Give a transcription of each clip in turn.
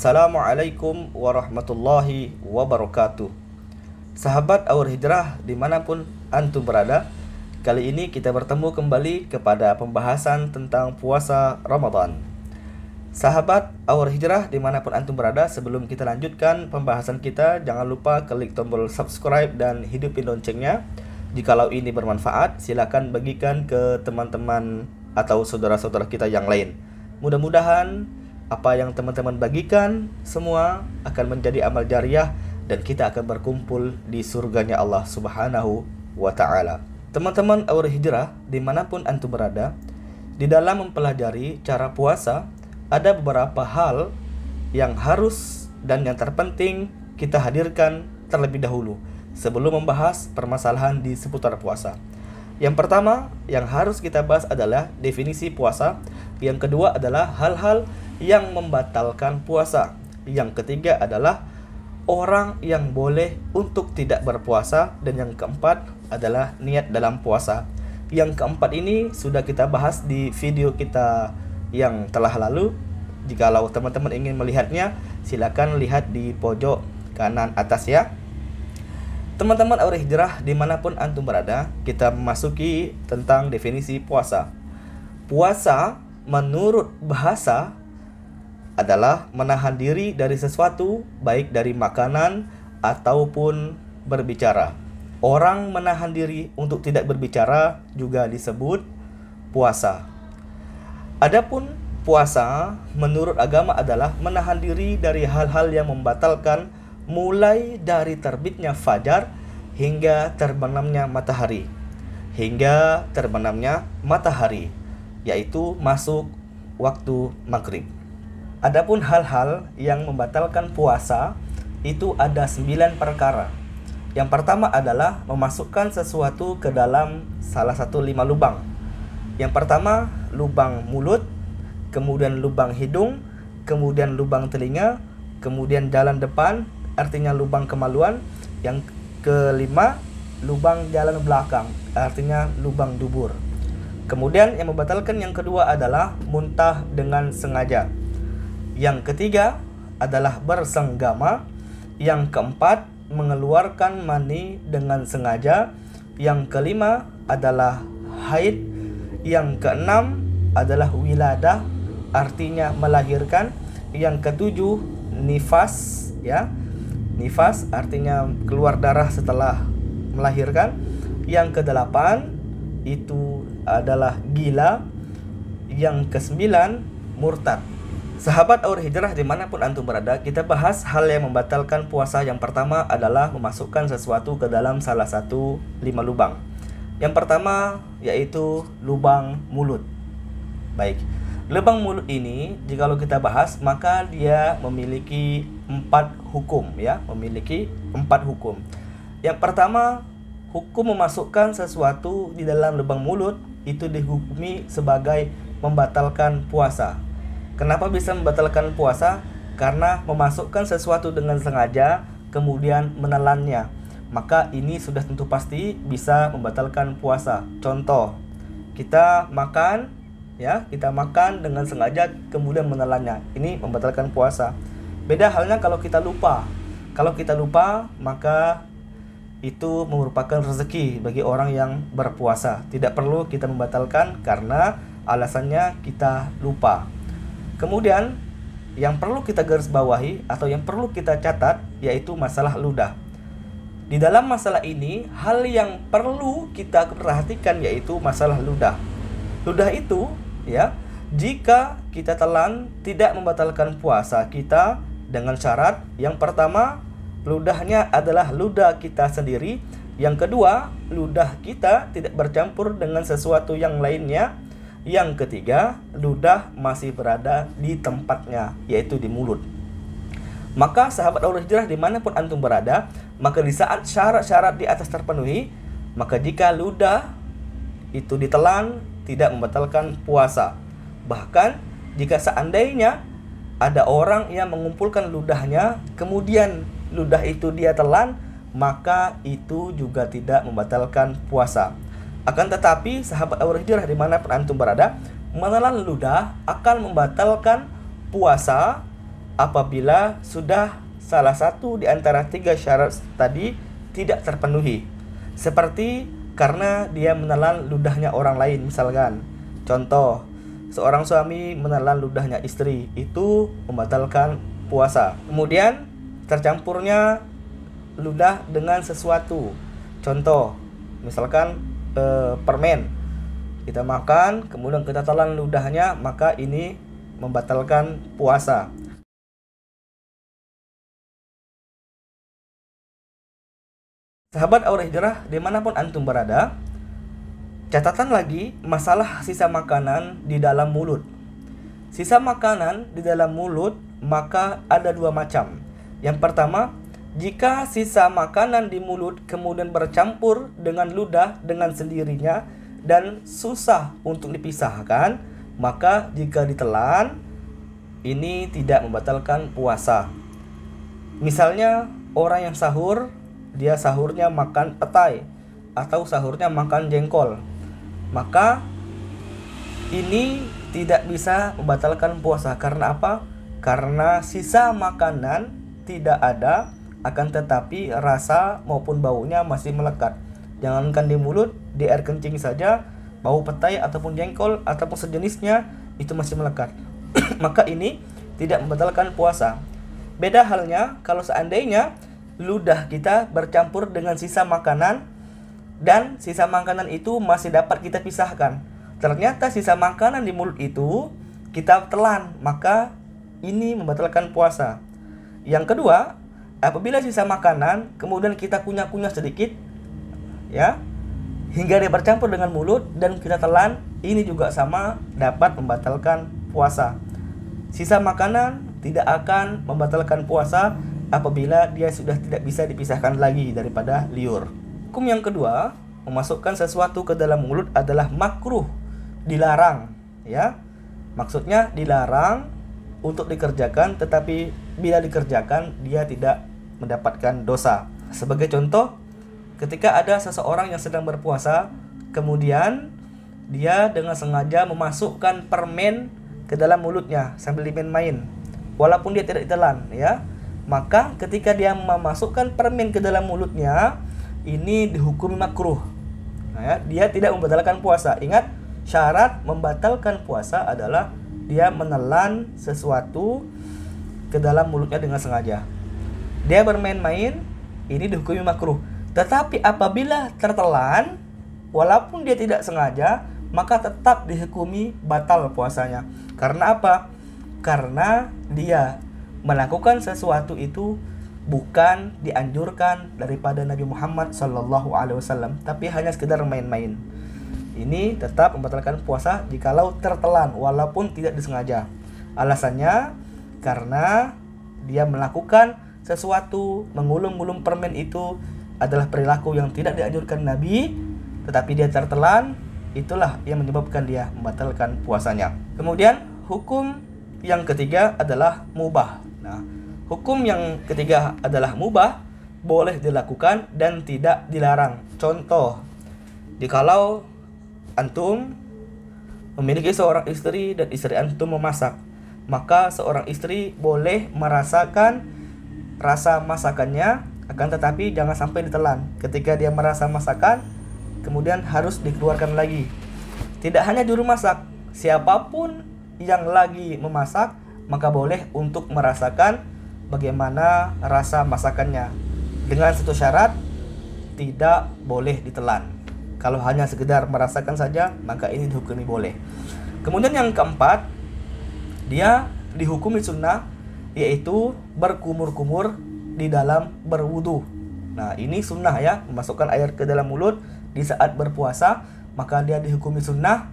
Assalamualaikum warahmatullahi wabarakatuh. Sahabat Our Hijrah dimanapun antum berada, kali ini kita bertemu kembali kepada pembahasan tentang puasa Ramadan. Sahabat Our Hijrah dimanapun antum berada, sebelum kita lanjutkan pembahasan kita, jangan lupa klik tombol subscribe dan hidupin loncengnya. Jikalau ini bermanfaat, silakan bagikan ke teman-teman atau saudara-saudara kita yang lain. Mudah-mudahan apa yang teman-teman bagikan semua akan menjadi amal jariah dan kita akan berkumpul di surganya Allah Subhanahu wa ta'ala. Teman-teman Our Hijrah dimanapun antum berada, di dalam mempelajari cara puasa ada beberapa hal yang harus dan yang terpenting kita hadirkan terlebih dahulu sebelum membahas permasalahan di seputar puasa. Yang pertama yang harus kita bahas adalah definisi puasa. Yang kedua adalah hal-hal yang membatalkan puasa. Yang ketiga adalah orang yang boleh untuk tidak berpuasa. Dan yang keempat adalah niat dalam puasa. Yang keempat ini sudah kita bahas di video kita yang telah lalu. Jikalau teman-teman ingin melihatnya, silakan lihat di pojok kanan atas ya. Teman-teman Our Hijrah dimanapun antum berada, kita memasuki tentang definisi puasa. Puasa menurut bahasa adalah menahan diri dari sesuatu, baik dari makanan ataupun berbicara. Orang menahan diri untuk tidak berbicara juga disebut puasa. Adapun puasa menurut agama adalah menahan diri dari hal-hal yang membatalkan, mulai dari terbitnya fajar hingga terbenamnya matahari. Yaitu masuk waktu maghrib. Adapun hal-hal yang membatalkan puasa itu ada 9 perkara. Yang pertama adalah memasukkan sesuatu ke dalam salah satu 5 lubang. Yang pertama lubang mulut, kemudian lubang hidung, kemudian lubang telinga, kemudian jalan depan, artinya lubang kemaluan. Yang kelima lubang jalan belakang, artinya lubang dubur. Kemudian yang membatalkan yang kedua adalah muntah dengan sengaja. Yang ketiga adalah bersenggama. Yang keempat mengeluarkan mani dengan sengaja. Yang kelima adalah haid. Yang keenam adalah wiladah, artinya melahirkan. Yang ketujuh nifas ya. Nifas artinya keluar darah setelah melahirkan. Yang kedelapan itu adalah gila. Yang kesembilan murtad. Sahabat Our Hijrah dimanapun antum berada, kita bahas hal yang membatalkan puasa. Yang pertama adalah memasukkan sesuatu ke dalam salah satu 5 lubang. Yang pertama yaitu lubang mulut. Baik, lubang mulut ini jikalau kita bahas, maka dia memiliki 4 hukum ya, Yang pertama, hukum memasukkan sesuatu di dalam lubang mulut itu dihukumi sebagai membatalkan puasa. Kenapa bisa membatalkan puasa? Karena memasukkan sesuatu dengan sengaja kemudian menelannya. Maka ini sudah tentu pasti bisa membatalkan puasa. Contoh, kita makan dengan sengaja kemudian menelannya. Ini membatalkan puasa. Beda halnya kalau kita lupa. Kalau kita lupa, maka itu merupakan rezeki bagi orang yang berpuasa. Tidak perlu kita membatalkan karena alasannya kita lupa. Kemudian yang perlu kita garis bawahi atau yang perlu kita catat yaitu masalah ludah. Di dalam masalah ini, hal yang perlu kita perhatikan yaitu masalah ludah. Ludah itu ya, jika kita telan tidak membatalkan puasa kita dengan syarat. Yang pertama, ludahnya adalah ludah kita sendiri. Yang kedua, ludah kita tidak bercampur dengan sesuatu yang lainnya. Yang ketiga, ludah masih berada di tempatnya, yaitu di mulut. Maka sahabat Our Hijrah dimanapun antum berada, maka di saat syarat-syarat di atas terpenuhi, maka jika ludah itu ditelan tidak membatalkan puasa. Bahkan jika seandainya ada orang yang mengumpulkan ludahnya, kemudian ludah itu dia telan, maka itu juga tidak membatalkan puasa. Akan tetapi sahabat Our Hijrah dimanapun antum berada, menelan ludah akan membatalkan puasa apabila sudah salah satu di antara 3 syarat tadi tidak terpenuhi. Seperti karena dia menelan ludahnya orang lain misalkan. Contoh, seorang suami menelan ludahnya istri, itu membatalkan puasa. Kemudian tercampurnya ludah dengan sesuatu. Contoh, misalkan permen. Kita makan, kemudian kita telan ludahnya, maka ini membatalkan puasa. Sahabat Aura Hijrah, dimanapun antum berada, catatan lagi masalah sisa makanan di dalam mulut. Sisa makanan di dalam mulut maka ada 2 macam. Yang pertama, jika sisa makanan di mulut kemudian bercampur dengan ludah dengan sendirinya dan susah untuk dipisahkan, maka jika ditelan, ini tidak membatalkan puasa. Misalnya orang yang sahur, dia sahurnya makan petai atau sahurnya makan jengkol, maka ini tidak bisa membatalkan puasa. Karena apa? Karena sisa makanan tidak ada, akan tetapi rasa maupun baunya masih melekat. Jangankan di mulut, di air kencing saja bau petai ataupun jengkol ataupun sejenisnya itu masih melekat. Maka ini tidak membatalkan puasa. Beda halnya kalau seandainya ludah kita bercampur dengan sisa makanan dan sisa makanan itu masih dapat kita pisahkan. Ternyata sisa makanan di mulut itu kita telan, maka ini membatalkan puasa. Yang kedua, apabila sisa makanan kemudian kita kunyah-kunyah sedikit, ya, hingga dia bercampur dengan mulut dan kita telan, ini juga sama dapat membatalkan puasa. Sisa makanan tidak akan membatalkan puasa apabila dia sudah tidak bisa dipisahkan lagi daripada liur. Hukum yang kedua, memasukkan sesuatu ke dalam mulut adalah makruh, dilarang, ya. Maksudnya dilarang untuk dikerjakan, tetapi bila dikerjakan dia tidak mendapatkan dosa. Sebagai contoh, ketika ada seseorang yang sedang berpuasa, kemudian dia dengan sengaja memasukkan permen ke dalam mulutnya sambil dimain-main, walaupun dia tidak ditelan, ya. Maka ketika dia memasukkan permen ke dalam mulutnya, ini dihukumi makruh. Nah, ya, dia tidak membatalkan puasa. Ingat, syarat membatalkan puasa adalah dia menelan sesuatu ke dalam mulutnya dengan sengaja. Dia bermain-main, ini dihukumi makruh. Tetapi apabila tertelan, walaupun dia tidak sengaja, maka tetap dihukumi batal puasanya. Karena apa? Karena dia melakukan sesuatu itu bukan dianjurkan daripada Nabi Muhammad SAW, tapi hanya sekedar main-main. Ini tetap membatalkan puasa jikalau tertelan walaupun tidak disengaja. Alasannya karena dia melakukan sesuatu, mengulum-ulum permen itu adalah perilaku yang tidak dianjurkan Nabi, tetapi dia tertelan, itulah yang menyebabkan dia membatalkan puasanya. Kemudian hukum yang ketiga adalah mubah. Nah, hukum yang ketiga adalah mubah, boleh dilakukan dan tidak dilarang. Contoh, jikalau antum memiliki seorang istri dan istri antum memasak, maka seorang istri boleh merasakan rasa masakannya, akan tetapi jangan sampai ditelan. Ketika dia merasa masakan, kemudian harus dikeluarkan lagi. Tidak hanya juru masak, siapapun yang lagi memasak maka boleh untuk merasakan bagaimana rasa masakannya, dengan satu syarat, tidak boleh ditelan. Kalau hanya sekedar merasakan saja, maka ini dihukumi boleh. Kemudian yang keempat, dia dihukumi sunnah, yaitu berkumur-kumur di dalam berwudu. Nah, ini sunnah, ya, memasukkan air ke dalam mulut di saat berpuasa, maka dia dihukumi sunnah,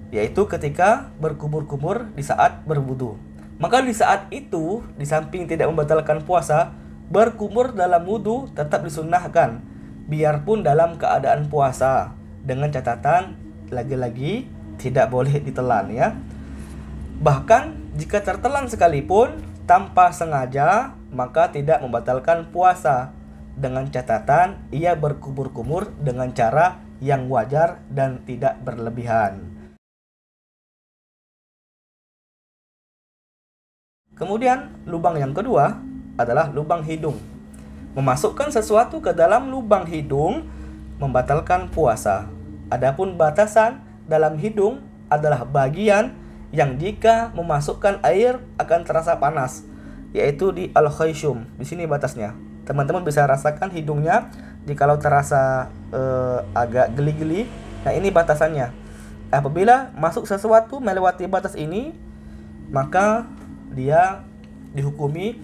yaitu ketika berkumur-kumur di saat berwudu. Maka di saat itu, di samping tidak membatalkan puasa, berkumur dalam wudu tetap disunnahkan, biarpun dalam keadaan puasa, dengan catatan lagi-lagi tidak boleh ditelan, ya. Bahkan jika tertelan sekalipun tanpa sengaja, maka tidak membatalkan puasa, dengan catatan ia berkumur-kumur dengan cara yang wajar dan tidak berlebihan. Kemudian lubang yang kedua adalah lubang hidung. Memasukkan sesuatu ke dalam lubang hidung membatalkan puasa. Adapun batasan dalam hidung adalah bagian yang jika memasukkan air akan terasa panas, yaitu di al-khayshum. Di sini batasnya. Teman-teman bisa rasakan hidungnya jikalau terasa agak geli-geli. Nah, ini batasannya. Apabila masuk sesuatu melewati batas ini, maka dia dihukumi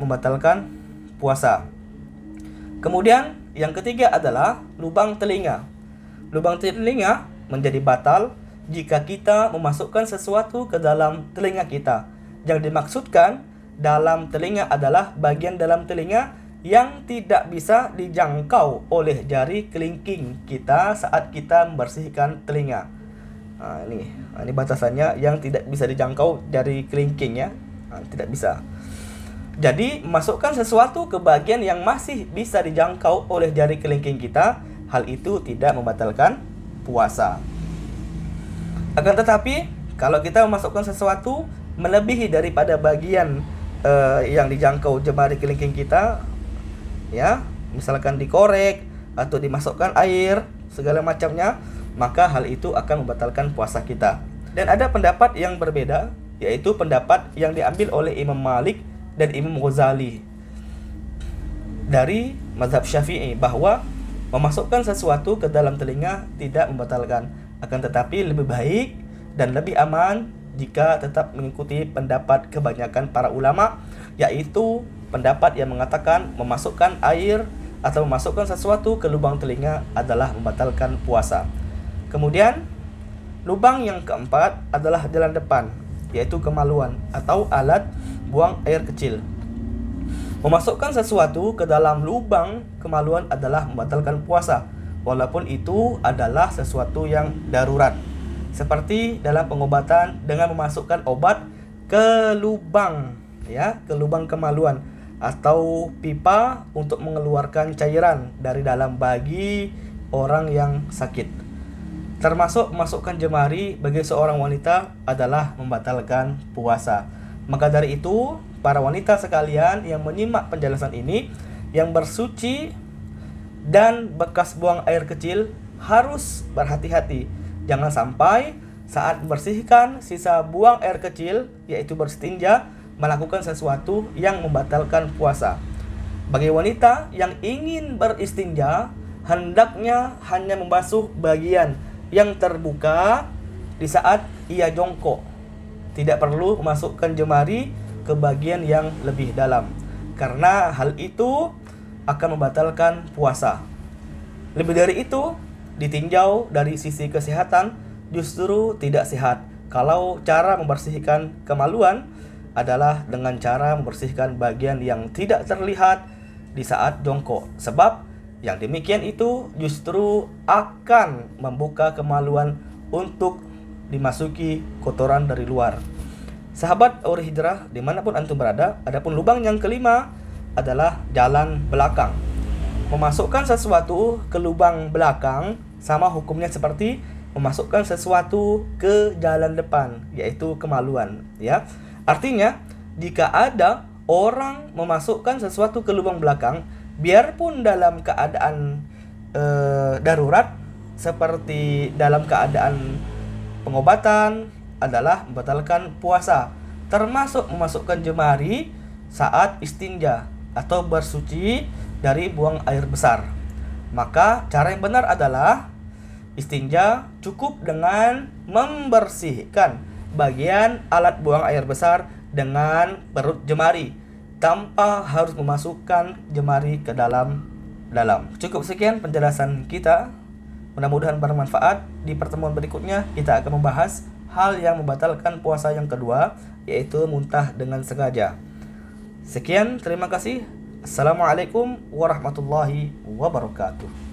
membatalkan puasa. Kemudian yang ketiga adalah lubang telinga. Lubang telinga menjadi batal jika kita memasukkan sesuatu ke dalam telinga kita. Yang dimaksudkan dalam telinga adalah bagian dalam telinga yang tidak bisa dijangkau oleh jari kelingking kita saat kita membersihkan telinga. Nah, ini batasannya, yang tidak bisa dijangkau jari kelingking ya. Nah, tidak bisa. Jadi, masukkan sesuatu ke bagian yang masih bisa dijangkau oleh jari kelingking kita, hal itu tidak membatalkan puasa. Akan tetapi, kalau kita memasukkan sesuatu melebihi daripada bagian yang dijangkau jemari kelingking kita, ya, misalkan dikorek atau dimasukkan air, segala macamnya, maka hal itu akan membatalkan puasa kita. Dan ada pendapat yang berbeda, yaitu pendapat yang diambil oleh Imam Malik dan Imam Ghazali dari mazhab Syafi'i, bahwa memasukkan sesuatu ke dalam telinga tidak membatalkan. Akan tetapi lebih baik dan lebih aman jika tetap mengikuti pendapat kebanyakan para ulama, yaitu pendapat yang mengatakan memasukkan air atau memasukkan sesuatu ke lubang telinga adalah membatalkan puasa. Kemudian lubang yang keempat adalah jalan depan, yaitu kemaluan atau alat buang air kecil. Memasukkan sesuatu ke dalam lubang kemaluan adalah membatalkan puasa, walaupun itu adalah sesuatu yang darurat. Seperti dalam pengobatan dengan memasukkan obat ke lubang, ya, ke lubang kemaluan atau pipa untuk mengeluarkan cairan dari dalam bagi orang yang sakit. Termasuk memasukkan jemari bagi seorang wanita adalah membatalkan puasa. Maka dari itu, para wanita sekalian yang menyimak penjelasan ini, yang bersuci dan bekas buang air kecil harus berhati-hati. Jangan sampai saat membersihkan sisa buang air kecil, yaitu berstinja, melakukan sesuatu yang membatalkan puasa. Bagi wanita yang ingin beristinja, hendaknya hanya membasuh bagian yang terbuka di saat ia jongkok. Tidak perlu memasukkan jemari ke bagian yang lebih dalam, karena hal itu akan membatalkan puasa. Lebih dari itu, ditinjau dari sisi kesehatan justru tidak sehat kalau cara membersihkan kemaluan adalah dengan cara membersihkan bagian yang tidak terlihat di saat jongkok, sebab yang demikian itu justru akan membuka kemaluan untuk dimasuki kotoran dari luar. Sahabat Aura Hijrah dimanapun antum berada, adapun lubang yang kelima adalah jalan belakang. Memasukkan sesuatu ke lubang belakang sama hukumnya seperti memasukkan sesuatu ke jalan depan, yaitu kemaluan, ya. Artinya, jika ada orang memasukkan sesuatu ke lubang belakang, biarpun dalam keadaan darurat, seperti dalam keadaan pengobatan, adalah membatalkan puasa, termasuk memasukkan jemari saat istinja atau bersuci dari buang air besar. Maka cara yang benar adalah istinja cukup dengan membersihkan bagian alat buang air besar dengan perut jemari, tanpa harus memasukkan jemari ke dalam. Cukup sekian penjelasan kita. Mudah-mudahan bermanfaat. Di pertemuan berikutnya kita akan membahas hal yang membatalkan puasa yang kedua, yaitu muntah dengan sengaja. Sekian, terima kasih. Assalamualaikum warahmatullahi wabarakatuh.